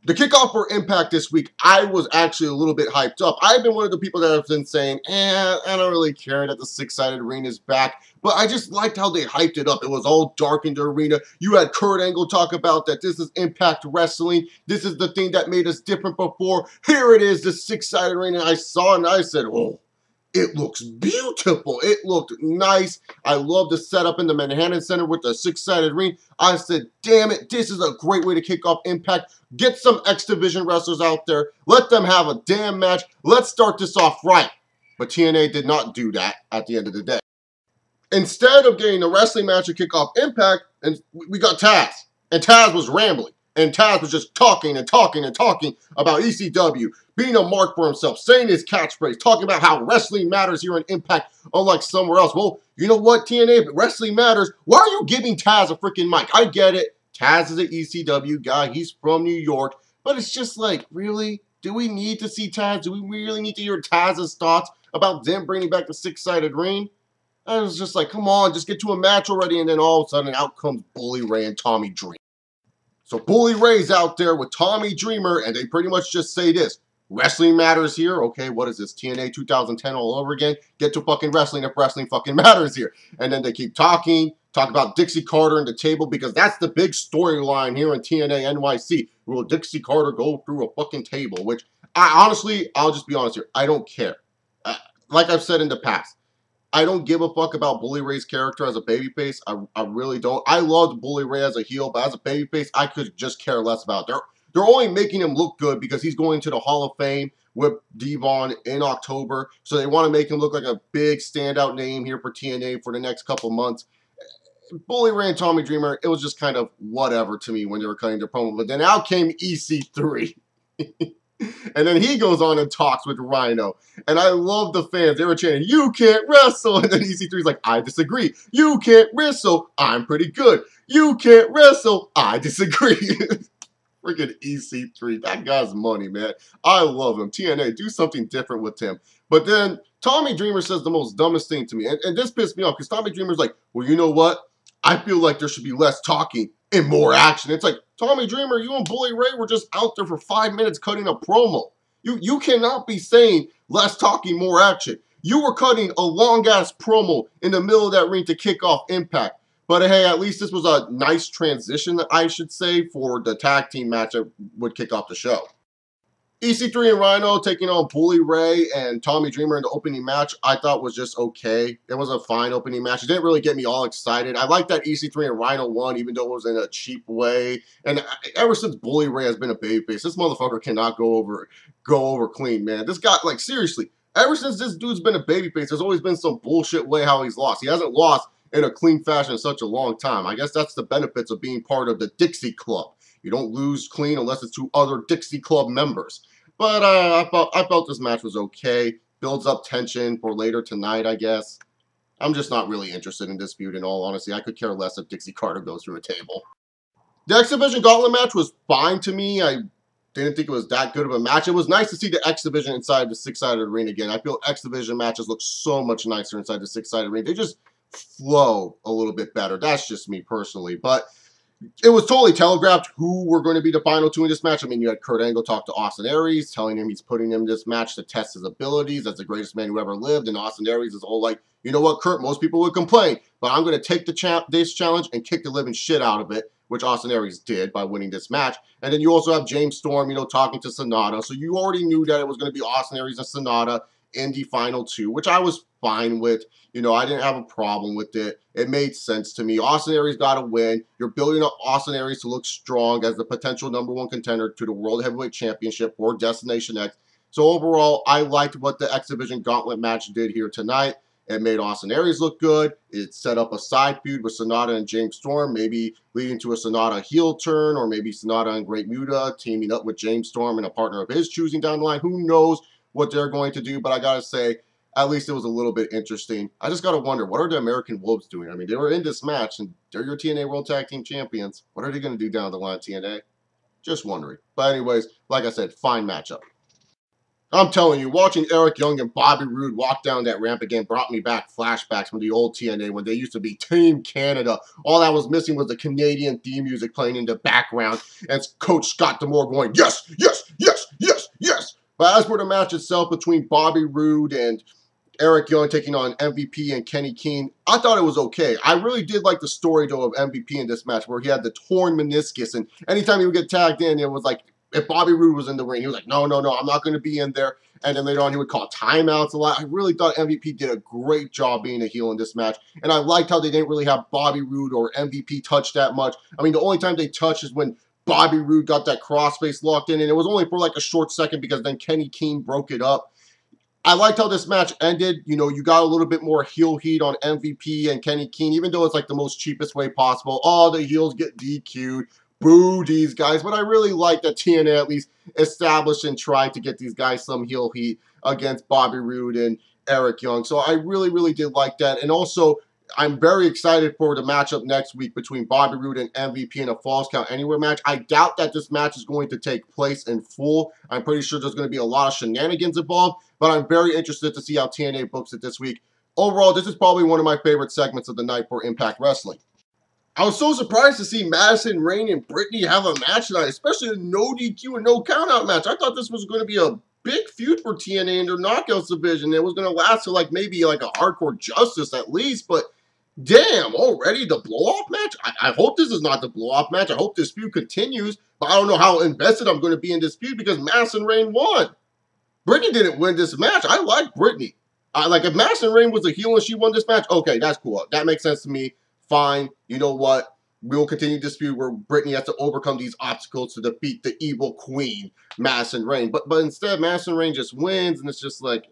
The kickoff for Impact this week, I was actually a little bit hyped up. I've been one of the people that have been saying, I don't really care that the six-sided arena is back. But I just liked how they hyped it up. It was all dark in the arena. You had Kurt Angle talk about that this is Impact Wrestling. This is the thing that made us different before. Here it is, the six-sided arena. I saw it and I said, oh, it looks beautiful. It looked nice. I love the setup in the Manhattan Center with the six-sided ring. I said, damn it, this is a great way to kick off Impact. Get some X Division wrestlers out there. Let them have a damn match. Let's start this off right. But TNA did not do that at the end of the day. Instead of getting a wrestling match to kick off Impact, and we got Taz. And Taz was rambling. And Taz was just talking and talking and talking about ECW, being a mark for himself, saying his catchphrase, talking about how wrestling matters here in Impact, unlike somewhere else. Well, you know what, TNA, if wrestling matters, why are you giving Taz a freaking mic? I get it. Taz is an ECW guy. He's from New York. But it's just like, really? Do we need to see Taz? Do we really need to hear Taz's thoughts about them bringing back the six-sided ring? I was just like, come on, just get to a match already. And then all of a sudden, out comes Bully Ray and Tommy Dreamer. So Bully Ray's out there with Tommy Dreamer, and they pretty much just say this. Wrestling matters here. Okay, what is this? TNA 2010 all over again? Get to fucking wrestling if wrestling fucking matters here. And then they keep talking, talk about Dixie Carter and the table, because that's the big storyline here in TNA NYC. Will Dixie Carter go through a fucking table? Which, honestly, I'll just be honest here. I don't care. Like I've said in the past, I don't give a fuck about Bully Ray's character as a babyface. I really don't. I loved Bully Ray as a heel, but as a babyface, I could just care less about it. They're only making him look good because he's going to the Hall of Fame with Devon in October. So they want to make him look like a big standout name here for TNA for the next couple months. Bully Ray and Tommy Dreamer, it was just kind of whatever to me when they were cutting their promo. But then out came EC3. And then he goes on and talks with Rhino. And I love the fans. They were chanting, you can't wrestle. And then EC3's like, I disagree. You can't wrestle. I'm pretty good. You can't wrestle. I disagree. Freaking EC3. That guy's money, man. I love him. TNA, do something different with him. But then Tommy Dreamer says the most dumbest thing to me. And this pissed me off because Tommy Dreamer's like, well, you know what? I feel like there should be less talking and more action. It's like, Tommy Dreamer, you and Bully Ray were just out there for 5 minutes cutting a promo. You cannot be saying less talking, more action. You were cutting a long-ass promo in the middle of that ring to kick off Impact. But hey, at least this was a nice transition, I should say, for the tag team match that would kick off the show. EC3 and Rhino taking on Bully Ray and Tommy Dreamer in the opening match, I thought was just okay. It was a fine opening match. It didn't really get me all excited. I like that EC3 and Rhino won, even though it was in a cheap way. And ever since Bully Ray has been a babyface, this motherfucker cannot go over clean, man. This guy, like, seriously, ever since this dude's been a babyface, there's always been some bullshit way how he's lost. He hasn't lost in a clean fashion in such a long time. I guess that's the benefits of being part of the Dixie Club. You don't lose clean unless it's to other Dixie Club members. But I felt this match was okay. Builds up tension for later tonight, I guess. I'm just not really interested in this feud, in all honesty. I could care less if Dixie Carter goes through a table. The X Division Gauntlet match was fine to me. I didn't think it was that good of a match. It was nice to see the X Division inside the six-sided ring again. I feel X Division matches look so much nicer inside the six-sided ring. They just flow a little bit better. That's just me personally. But it was totally telegraphed who were going to be the final two in this match. I mean, you had Kurt Angle talk to Austin Aries, telling him he's putting him in this match to test his abilities as the greatest man who ever lived. And Austin Aries is all like, you know what, Kurt, most people would complain, but I'm going to take this challenge and kick the living shit out of it, which Austin Aries did by winning this match. And then you also have James Storm, you know, talking to Sonata. So you already knew that it was going to be Austin Aries and Sonata in the final two, which I was fine with. You know, I didn't have a problem with it. It made sense to me. Austin Aries got to win. You're building up Austin Aries to look strong as the potential #1 contender to the World Heavyweight Championship or Destination X. So overall, I liked what the X Division Gauntlet match did here tonight. It made Austin Aries look good. It set up a side feud with Sonata and James Storm, maybe leading to a Sonata heel turn, or maybe Sonata and Great Muta teaming up with James Storm and a partner of his choosing down the line. Who knows what they're going to do, but I gotta say, at least it was a little bit interesting. I just gotta wonder, what are the American Wolves doing? I mean, they were in this match, and they're your TNA World Tag Team Champions. What are they gonna do down the line, TNA? Just wondering. But anyways, like I said, fine matchup. I'm telling you, watching Eric Young and Bobby Roode walk down that ramp again brought me back flashbacks from the old TNA when they used to be Team Canada. All I was missing was the Canadian theme music playing in the background and Coach Scott D'Amore going, yes, yes, yes, yes, yes. But as for the match itself between Bobby Roode and Eric Young taking on MVP and Kenny King, I thought it was okay. I really did like the story, though, of MVP in this match where he had the torn meniscus, and anytime he would get tagged in, it was like, if Bobby Roode was in the ring, he was like, no, no, no, I'm not going to be in there. And then later on, he would call timeouts a lot. I really thought MVP did a great job being a heel in this match. And I liked how they didn't really have Bobby Roode or MVP touch that much. I mean, the only time they touched is when Bobby Roode got that crossface locked in. And it was only for like a short second because then Kenny King broke it up. I liked how this match ended. You know, you got a little bit more heel heat on MVP and Kenny King, even though it's like the most cheapest way possible. Oh, the heels get DQ'd. Boo these guys. But I really like that TNA at least established and tried to get these guys some heel heat against Bobby Roode and Eric Young. So I really, really did like that. And also, I'm very excited for the matchup next week between Bobby Roode and MVP in a Falls Count Anywhere match. I doubt that this match is going to take place in full. I'm pretty sure there's going to be a lot of shenanigans involved, but I'm very interested to see how TNA books it this week. Overall, this is probably one of my favorite segments of the night for Impact Wrestling. I was so surprised to see Madison Rayne and Brittany have a match tonight, especially a no DQ and no countout match. I thought this was going to be a big feud for TNA in their Knockouts division. It was going to last to like maybe like a Hardcore Justice at least, but damn, already the blow-off match? I hope this is not the blow-off match. I hope this feud continues, but I don't know how invested I'm going to be in this feud because Madison Rayne won. Brittany didn't win this match. I like Brittany. Like if Madison Rayne was a heel and she won this match, okay, that's cool. That makes sense to me. Fine, you know what? We'll continue this feud where Brittany has to overcome these obstacles to defeat the evil queen, Madison Rayne. But instead, Madison Rayne just wins, and it's just like,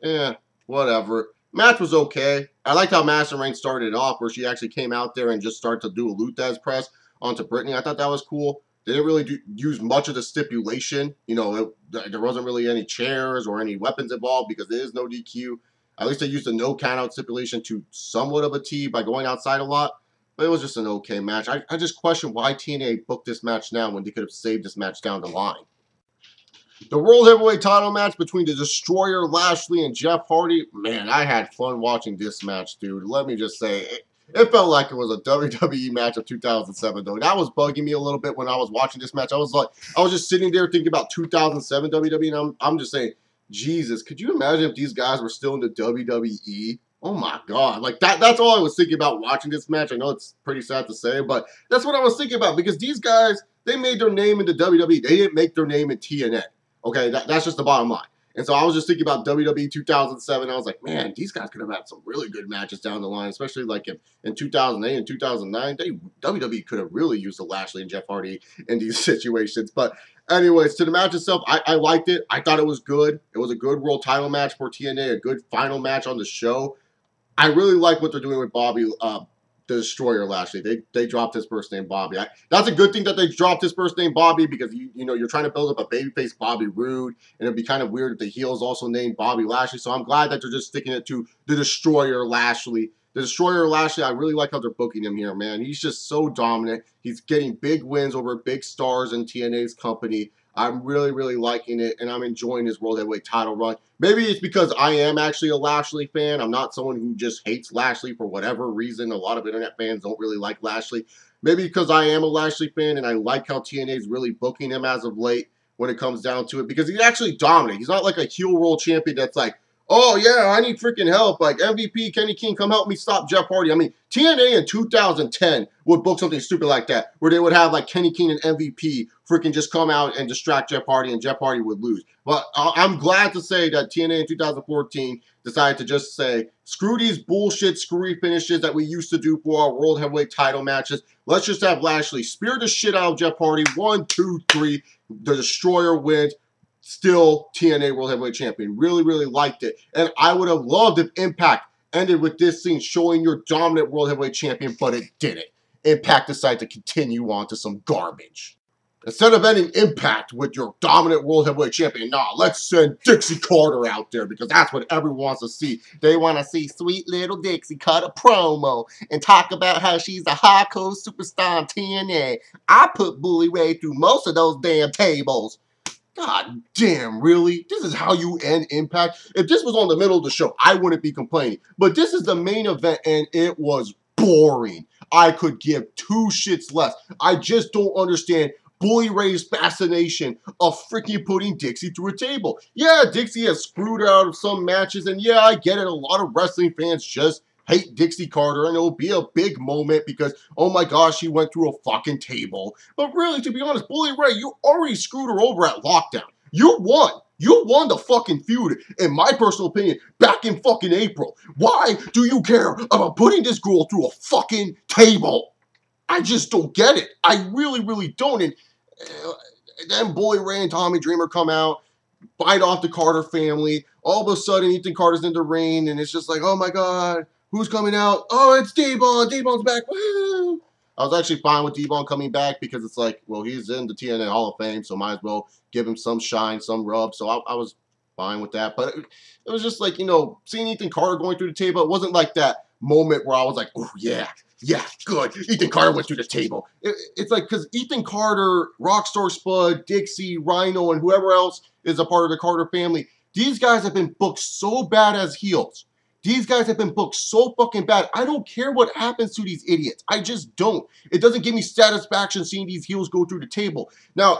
whatever. Match was okay. I liked how Madison Rayne started it off, where she actually came out there and just started to do a Luthez press onto Brittany. I thought that was cool. They didn't really use much of the stipulation. You know, there wasn't really any chairs or any weapons involved because there is no DQ. At least they used the no countout stipulation to somewhat of a T by going outside a lot. But it was just an okay match. I just question why TNA booked this match now when they could have saved this match down the line. The World Heavyweight title match between the Destroyer, Lashley, and Jeff Hardy. Man, I had fun watching this match, dude. Let me just say, it felt like it was a WWE match of 2007, though. That was bugging me a little bit when I was watching this match. I was just sitting there thinking about 2007 WWE, and I'm just saying, Jesus, could you imagine if these guys were still in the WWE? Oh my God. Like that's all I was thinking about watching this match. I know it's pretty sad to say, but that's what I was thinking about because these guys, they made their name in the WWE. They didn't make their name in TNA. Okay, that's just the bottom line. And so I was just thinking about WWE 2007. I was like, man, these guys could have had some really good matches down the line, especially like in 2008 and 2009. WWE could have really used the Lashley and Jeff Hardy in these situations. But anyways, to the match itself, I liked it. I thought it was good. It was a good world title match for TNA, a good final match on the show. I really like what they're doing with Bobby, the Destroyer Lashley. They dropped his first name Bobby. That's a good thing that they dropped his first name Bobby because you know you're trying to build up a babyface Bobby Roode, and it'd be kind of weird if the heel's also named Bobby Lashley. So I'm glad that they're just sticking it to the Destroyer Lashley. The Destroyer Lashley, I really like how they're booking him here, man. He's just so dominant. He's getting big wins over big stars in TNA's company. I'm really, really liking it, and I'm enjoying his World Heavyweight title run. Maybe it's because I am actually a Lashley fan. I'm not someone who just hates Lashley for whatever reason. A lot of internet fans don't really like Lashley. Maybe because I am a Lashley fan, and I like how TNA is really booking him as of late when it comes down to it, because he's actually dominant. He's not like a heel world champion that's like, oh, yeah, I need freaking help. Like, MVP, Kenny King, come help me stop Jeff Hardy. I mean, TNA in 2010 would book something stupid like that, where they would have, like, Kenny King and MVP freaking just come out and distract Jeff Hardy, and Jeff Hardy would lose. But I'm glad to say that TNA in 2014 decided to just say, screw these bullshit screwy finishes that we used to do for our World Heavyweight title matches. Let's just have Lashley spear the shit out of Jeff Hardy. 1, 2, 3. The Destroyer wins. Still TNA World Heavyweight Champion. Really, really liked it. And I would have loved if Impact ended with this scene showing your dominant World Heavyweight Champion, but it didn't. Impact decided to continue on to some garbage. Instead of ending Impact with your dominant World Heavyweight Champion, nah, let's send Dixie Carter out there because that's what everyone wants to see. They want to see sweet little Dixie cut a promo and talk about how she's a hardcore superstar in TNA. I put Bully Ray through most of those damn tables. God damn, really? This is how you end Impact? If this was on the middle of the show, I wouldn't be complaining. But this is the main event, and it was boring. I could give two shits less. I just don't understand Bully Ray's fascination of freaking putting Dixie through a table. Yeah, Dixie has screwed her out of some matches, and yeah, I get it. A lot of wrestling fans just hate Dixie Carter, and it'll be a big moment because, oh my gosh, she went through a fucking table. But really, to be honest, Bully Ray, you already screwed her over at Lockdown. You won. You won the fucking feud, in my personal opinion, back in fucking April. Why do you care about putting this girl through a fucking table? I just don't get it. I really, really don't. And then Bully Ray and Tommy Dreamer come out, fight off the Carter family. All of a sudden, Ethan Carter's in the ring, and it's just like, oh my god, who's coming out? Oh, it's D-Von. D-Von's back. Woo! I was actually fine with D-Von coming back because it's like, well, he's in the TNA Hall of Fame, so might as well give him some shine, some rub. So I was fine with that. But it was just like, you know, seeing Ethan Carter going through the table, it wasn't like that moment where I was like, oh, yeah, good. Ethan Carter went through the table. It's like, because Ethan Carter, Rockstar Spud, Dixie, Rhino, and whoever else is a part of the Carter family, these guys have been booked so bad as heels. These guys have been booked so fucking bad. I don't care what happens to these idiots. I just don't. It doesn't give me satisfaction seeing these heels go through the table. Now,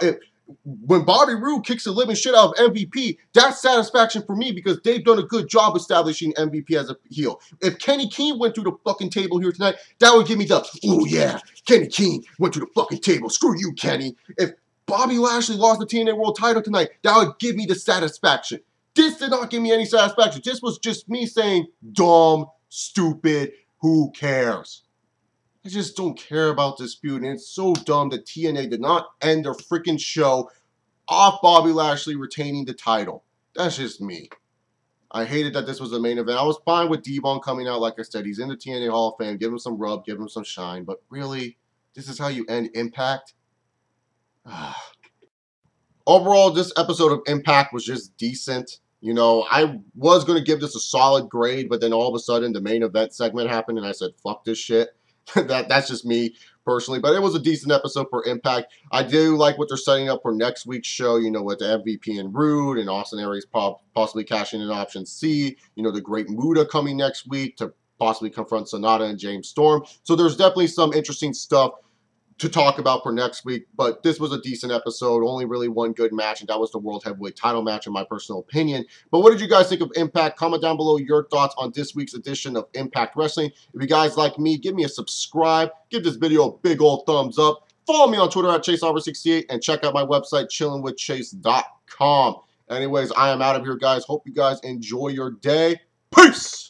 when Bobby Roode kicks the living shit out of MVP, that's satisfaction for me because they've done a good job establishing MVP as a heel. If Kenny King went through the fucking table here tonight, that would give me the, oh yeah, Kenny King went through the fucking table. Screw you, Kenny. If Bobby Lashley lost the TNA World title tonight, that would give me the satisfaction. This did not give me any satisfaction. This was just me saying, dumb, stupid, who cares? I just don't care about this feud, and it's so dumb that TNA did not end their freaking show off Bobby Lashley retaining the title. That's just me. I hated that this was the main event. I was fine with D-Von coming out. Like I said, he's in the TNA Hall of Fame. Give him some rub, give him some shine. But really, this is how you end Impact? Overall, this episode of Impact was just decent. You know, I was going to give this a solid grade, but then all of a sudden the main event segment happened, and I said, fuck this shit. That's just me personally, but it was a decent episode for Impact. I do like what they're setting up for next week's show, you know, with the MVP and Roode and Austin Aries possibly cashing in option C, you know, the Great Muta coming next week to possibly confront Sonata and James Storm. So there's definitely some interesting stuff to talk about for next week, but this was a decent episode. Only really one good match, and that was the World Heavyweight title match in my personal opinion. But what did you guys think of Impact? Comment down below your thoughts on this week's edition of Impact Wrestling. If you guys like me, give me a subscribe. Give this video a big old thumbs up. Follow me on Twitter at ChaseOver68 and check out my website, chillinwithchase.com. Anyways, I am out of here, guys. Hope you guys enjoy your day. Peace!